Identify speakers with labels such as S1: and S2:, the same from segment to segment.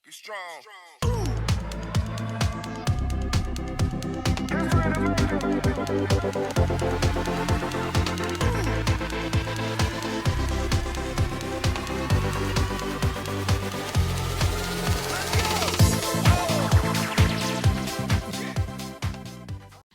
S1: You strong.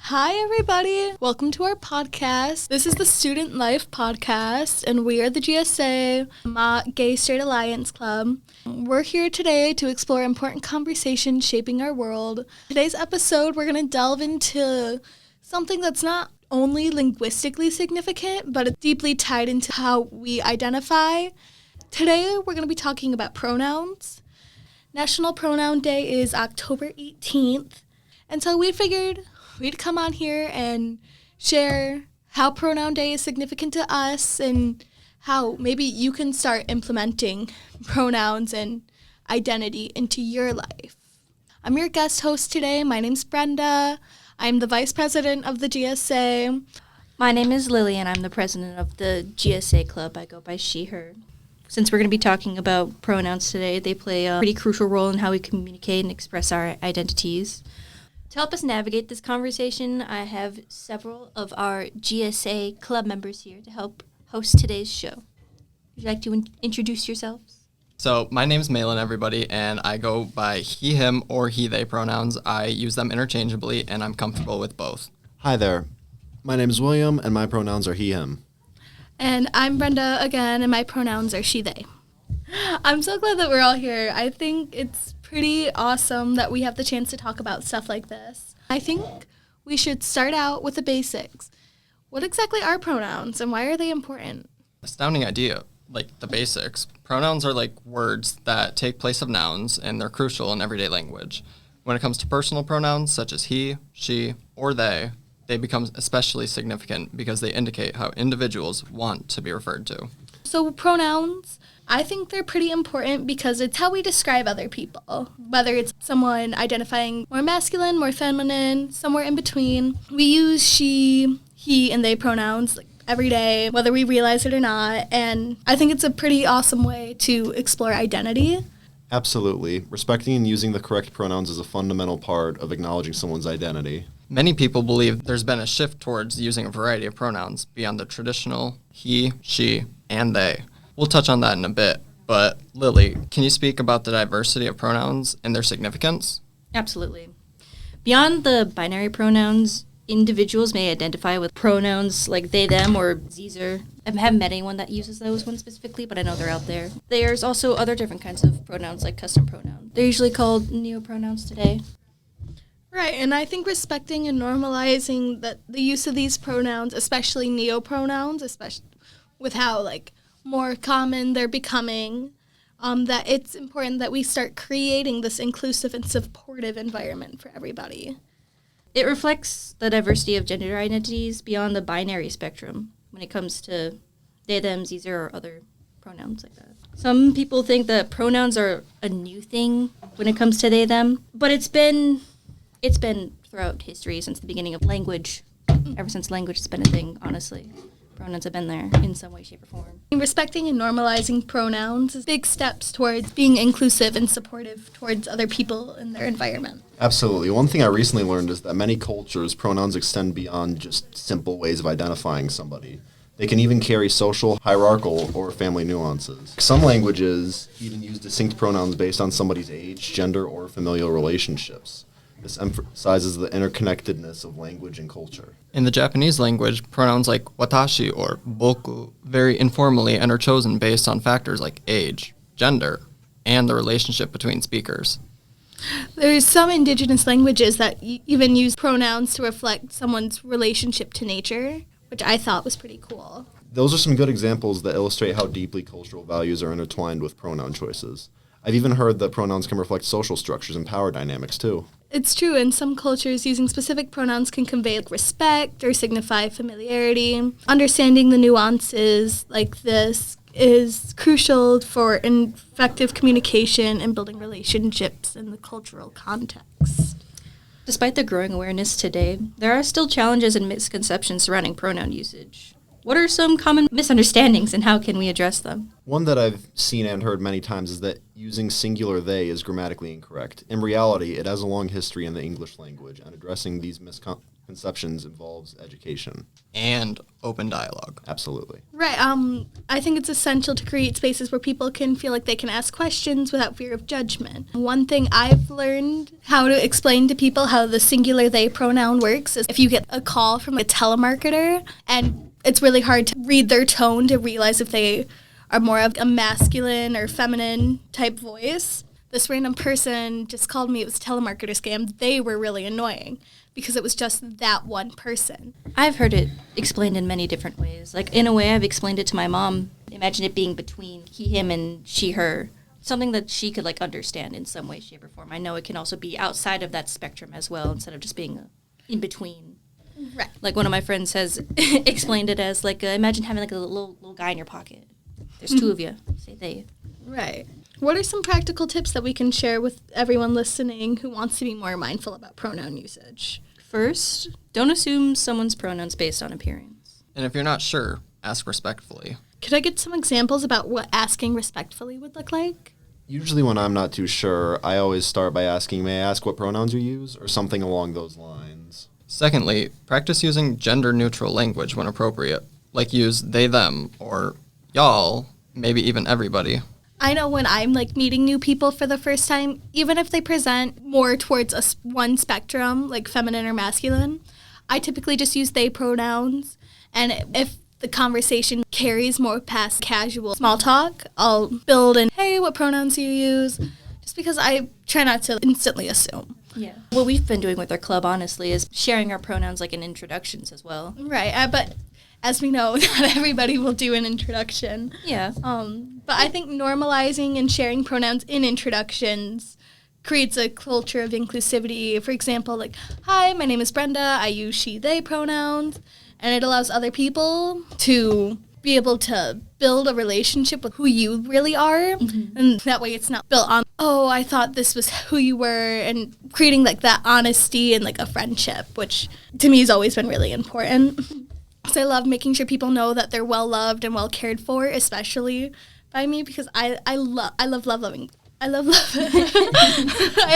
S2: Hi, everybody. Welcome to our podcast. This is the Student Life Podcast, and we are the GSA, Gay Straight Alliance Club. We're here today to explore important conversations shaping our world. Today's episode, we're going to delve into something that's not only linguistically significant, but it's deeply tied into how we identify. Today, we're going to be talking about pronouns. National Pronoun Day is October 18th, and so we figured we'd come on here and share how Pronoun Day is significant to us and how maybe you can start implementing pronouns and identity into your life. I'm your guest host today. My name's Brenda. I'm the vice president of the GSA.
S3: My name is Lily, and I'm the president of the GSA Club. I go by she, her. Since we're going to be talking about pronouns today, they play a pretty crucial role in how we communicate and express our identities. To help us navigate this conversation, I have several of our GSA club members here to help host today's show. Would you like to introduce yourselves?
S4: So my name's Malin, everybody, and I go by he, him, or he, they pronouns. I use them interchangeably, and I'm comfortable with both.
S5: Hi there. My name is William, and my pronouns are he, him.
S2: And I'm Brenda again, and my pronouns are she, they. I'm so glad that we're all here. I think it's pretty awesome that we have the chance to talk about stuff like this. I think we should start out with the basics. What exactly are pronouns, and why are they important?
S4: Astounding idea. Like the basics. Pronouns are like words that take place of nouns, and they're crucial in everyday language. When it comes to personal pronouns, such as he, she, or they become especially significant because they indicate how individuals want to be referred to.
S2: So pronouns, I think they're pretty important because it's how we describe other people. Whether it's someone identifying more masculine, more feminine, somewhere in between. We use she, he, and they pronouns every day, whether we realize it or not. And I think it's a pretty awesome way to explore identity.
S5: Absolutely. Respecting and using the correct pronouns is a fundamental part of acknowledging someone's identity.
S4: Many people believe there's been a shift towards using a variety of pronouns beyond the traditional he, she, and they. We'll touch on that in a bit, but Lily, can you speak about the diversity of pronouns and their significance?
S3: Absolutely. Beyond the binary pronouns, individuals may identify with pronouns like they, them, or Zer. I haven't met anyone that uses those ones specifically, but I know they're out there. There's also other different kinds of pronouns like custom pronouns. They're usually called neopronouns today.
S2: Right, and I think respecting and normalizing the use of these pronouns, especially neopronouns, especially with how more common they're becoming, that it's important that we start creating this inclusive and supportive environment for everybody.
S3: It reflects the diversity of gender identities beyond the binary spectrum when it comes to they, them, Zer, or other pronouns like that. Some people think that pronouns are a new thing when it comes to they, them, but it's been throughout history since the beginning of language. Ever since language has been a thing, honestly. Pronouns have been there in some way, shape, or form.
S2: Respecting and normalizing pronouns is big steps towards being inclusive and supportive towards other people in their environment.
S5: Absolutely. One thing I recently learned is that many cultures, pronouns extend beyond just simple ways of identifying somebody. They can even carry social, hierarchical, or family nuances. Some languages even use distinct pronouns based on somebody's age, gender, or familial relationships. This emphasizes the interconnectedness of language and culture.
S4: In the Japanese language, pronouns like watashi or boku vary informally and are chosen based on factors like age, gender, and the relationship between speakers.
S2: There's some indigenous languages that even use pronouns to reflect someone's relationship to nature, which I thought was pretty cool.
S5: Those are some good examples that illustrate how deeply cultural values are intertwined with pronoun choices. I've even heard that pronouns can reflect social structures and power dynamics, too.
S2: It's true, in some cultures, using specific pronouns can convey respect or signify familiarity. Understanding the nuances like this is crucial for effective communication and building relationships in the cultural context.
S3: Despite the growing awareness today, there are still challenges and misconceptions surrounding pronoun usage. What are some common misunderstandings and how can we address them?
S5: One that I've seen and heard many times is that using singular they is grammatically incorrect. In reality, it has a long history in the English language, and addressing these misconceptions involves education.
S4: And open dialogue.
S5: Absolutely.
S2: Right. I think it's essential to create spaces where people can feel like they can ask questions without fear of judgment. One thing I've learned how to explain to people how the singular they pronoun works is if you get a call from a telemarketer and it's really hard to read their tone to realize if they are more of a masculine or feminine type voice. This random person just called me. It was a telemarketer scam. They were really annoying because it was just that one person.
S3: I've heard it explained in many different ways. Like, in a way, I've explained it to my mom. Imagine it being between he, him, and she, her. Something that she could, like, understand in some way, shape, or form. I know it can also be outside of that spectrum as well, instead of just being in between.
S2: Right.
S3: Like, one of my friends has explained it as, like, imagine having, like, a little guy in your pocket. There's two of you. Say they.
S2: Right. What are some practical tips that we can share with everyone listening who wants to be more mindful about pronoun usage?
S3: First, don't assume someone's pronouns based on appearance.
S4: And if you're not sure, ask respectfully.
S2: Could I get some examples about what asking respectfully would look like?
S5: Usually when I'm not too sure, I always start by asking, may I ask what pronouns you use, or something along those lines.
S4: Secondly, practice using gender-neutral language when appropriate, like use they, them, or y'all, maybe even everybody.
S2: I know when I'm like meeting new people for the first time, even if they present more towards one spectrum, like feminine or masculine, I typically just use they pronouns. And if the conversation carries more past casual small talk, I'll build in, hey, what pronouns do you use? Just because I try not to instantly assume.
S3: Yeah. What we've been doing with our club, honestly, is sharing our pronouns like in introductions as well.
S2: Right, but as we know, not everybody will do an introduction.
S3: Yeah.
S2: But I think normalizing and sharing pronouns in introductions creates a culture of inclusivity. For example, like, hi, my name is Brenda. I use she, they pronouns. And it allows other people to be able to build a relationship with who you really are. Mm-hmm. And that way it's not built on, oh, I thought this was who you were, and creating like that honesty and like a friendship, which to me has always been really important. So I love making sure people know that they're well loved and well cared for, especially by me, because I love loving. I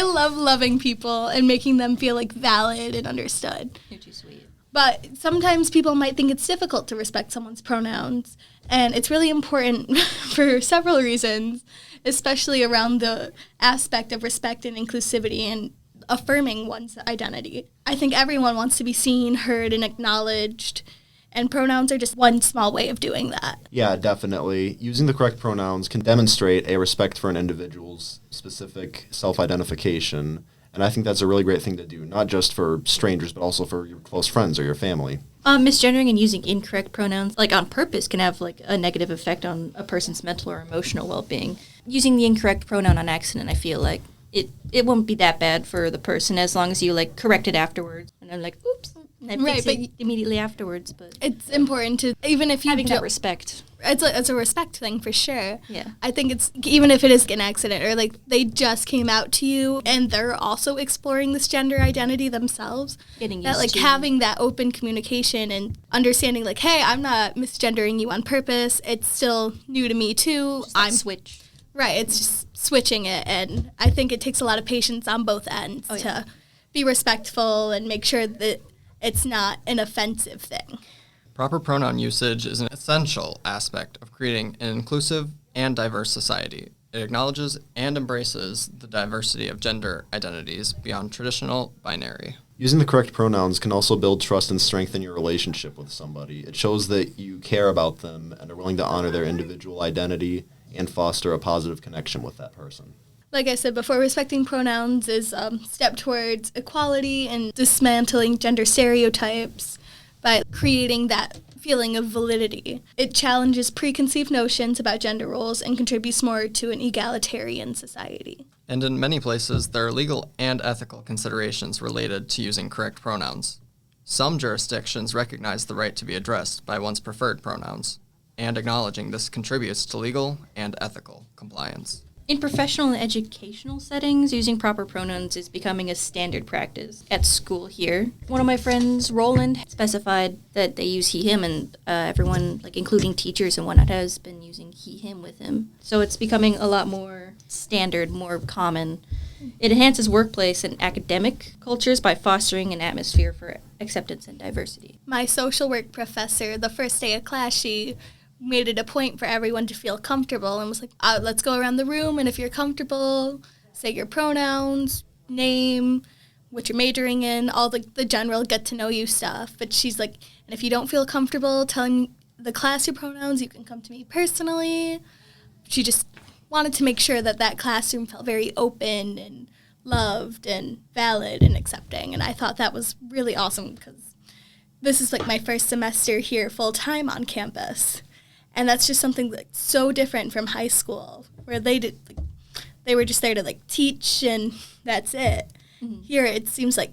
S2: love loving people and making them feel like valid and understood.
S3: You're too sweet.
S2: But sometimes people might think it's difficult to respect someone's pronouns, and it's really important for several reasons, especially around the aspect of respect and inclusivity and affirming one's identity. I think everyone wants to be seen, heard, and acknowledged, and pronouns are just one small way of doing that.
S5: Yeah, definitely. Using the correct pronouns can demonstrate a respect for an individual's specific self-identification. And I think that's a really great thing to do, not just for strangers, but also for your close friends or your family.
S3: Misgendering and using incorrect pronouns, like on purpose, can have like a negative effect on a person's mental or emotional well-being. Using the incorrect pronoun on accident, I feel like it won't be that bad for the person as long as you like correct it afterwards. And I'm like, oops, and I fix it immediately afterwards. But
S2: it's important to, even if you
S3: having that respect.
S2: It's a respect thing for sure.
S3: Yeah.
S2: I think it's, even if it is an accident or like they just came out to you and they're also exploring this gender identity themselves,
S3: Getting
S2: that
S3: used
S2: like
S3: to
S2: having that open communication and understanding like, hey, I'm not misgendering you on purpose. It's still new to me too.
S3: I'm switch.
S2: Right. It's just switching it, and I think it takes a lot of patience on both ends to be respectful and make sure that it's not an offensive thing.
S4: Proper pronoun usage is an essential aspect of creating an inclusive and diverse society. It acknowledges and embraces the diversity of gender identities beyond traditional binary.
S5: Using the correct pronouns can also build trust and strengthen your relationship with somebody. It shows that you care about them and are willing to honor their individual identity and foster a positive connection with that person.
S2: Like I said before, respecting pronouns is a step towards equality and dismantling gender stereotypes by creating that feeling of validity. It challenges preconceived notions about gender roles and contributes more to an egalitarian society.
S4: And in many places, there are legal and ethical considerations related to using correct pronouns. Some jurisdictions recognize the right to be addressed by one's preferred pronouns, and acknowledging this contributes to legal and ethical compliance.
S3: In professional and educational settings, using proper pronouns is becoming a standard practice at school here. One of my friends, Roland, specified that they use he, him, and everyone, like including teachers and whatnot, has been using he, him with him. So it's becoming a lot more standard, more common. It enhances workplace and academic cultures by fostering an atmosphere for acceptance and diversity.
S2: My social work professor, the first day of class, she made it a point for everyone to feel comfortable and was like, let's go around the room, and if you're comfortable, say your pronouns, name, what you're majoring in, all the general get-to-know-you stuff. But she's like, and if you don't feel comfortable telling the class your pronouns, you can come to me personally. She just wanted to make sure that that classroom felt very open and loved and valid and accepting, and I thought that was really awesome because this is like my first semester here full-time on campus. And that's just something like so different from high school, where they were just there to like teach and that's it. Mm-hmm. Here it seems like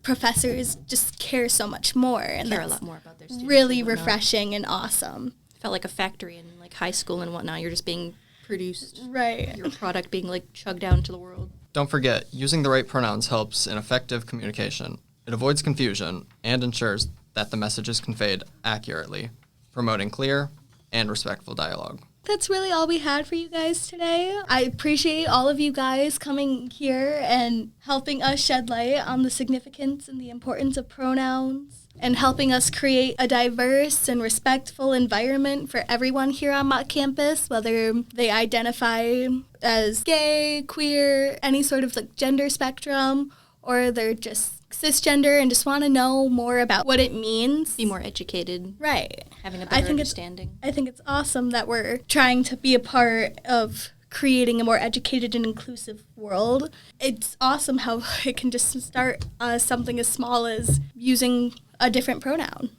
S2: professors just care so much more, and
S3: care a lot more about their students.
S2: Really refreshing and awesome.
S3: Felt like a factory in like high school and whatnot. You're just being produced,
S2: right?
S3: Your product being like chugged out into the world.
S4: Don't forget, using the right pronouns helps in effective communication. It avoids confusion and ensures that the message is conveyed accurately, promoting clear and respectful dialogue.
S2: That's really all we had for you guys today. I appreciate all of you guys coming here and helping us shed light on the significance and the importance of pronouns and helping us create a diverse and respectful environment for everyone here on Mott campus, whether they identify as gay, queer, any sort of like gender spectrum, or they're just cisgender and just want to know more about what it means.
S3: Be more educated.
S2: Right.
S3: Having a better understanding.
S2: I think it's awesome that we're trying to be a part of creating a more educated and inclusive world. It's awesome how it can just start something as small as using a different pronoun.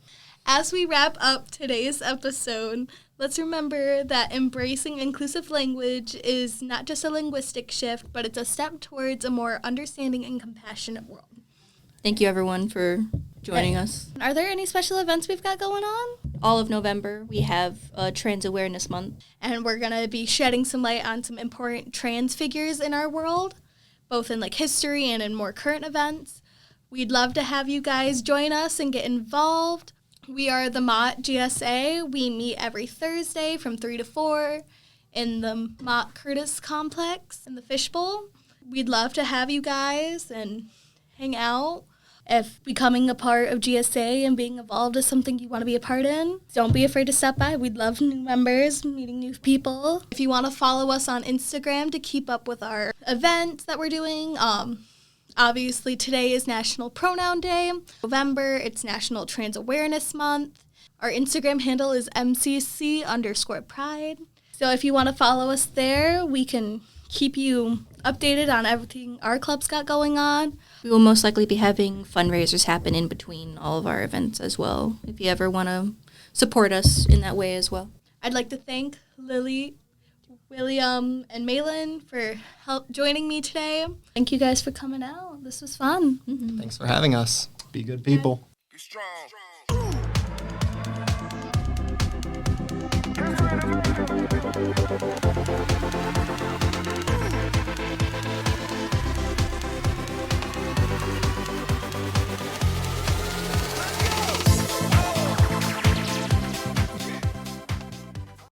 S2: As we wrap up today's episode, let's remember that embracing inclusive language is not just a linguistic shift, but it's a step towards a more understanding and compassionate world.
S3: Thank you, everyone, for joining us.
S2: Are there any special events we've got going on?
S3: All of November, we have Trans Awareness Month.
S2: And we're going to be shedding some light on some important trans figures in our world, both in like history and in more current events. We'd love to have you guys join us and get involved. We are the Mott GSA. We meet every Thursday from 3 to 4 in the Mott Curtis Complex in the Fishbowl. We'd love to have you guys and hang out. If becoming a part of GSA and being involved is something you want to be a part in, don't be afraid to stop by. We'd love new members, meeting new people. If you want to follow us on Instagram to keep up with our events that we're doing, obviously today is National Pronoun Day. November, it's National Trans Awareness Month. Our Instagram handle is MCC_Pride. So if you want to follow us there, we can keep you updated on everything our club's got going on.
S3: We will most likely be having fundraisers happen in between all of our events as well, if you ever want to support us in that way as well.
S2: I'd like to thank Lily, William, and Malin for joining me today. Thank you guys for coming out. This was fun.
S3: Mm-hmm.
S4: Thanks for having us.
S5: Be good people.
S1: Be strong.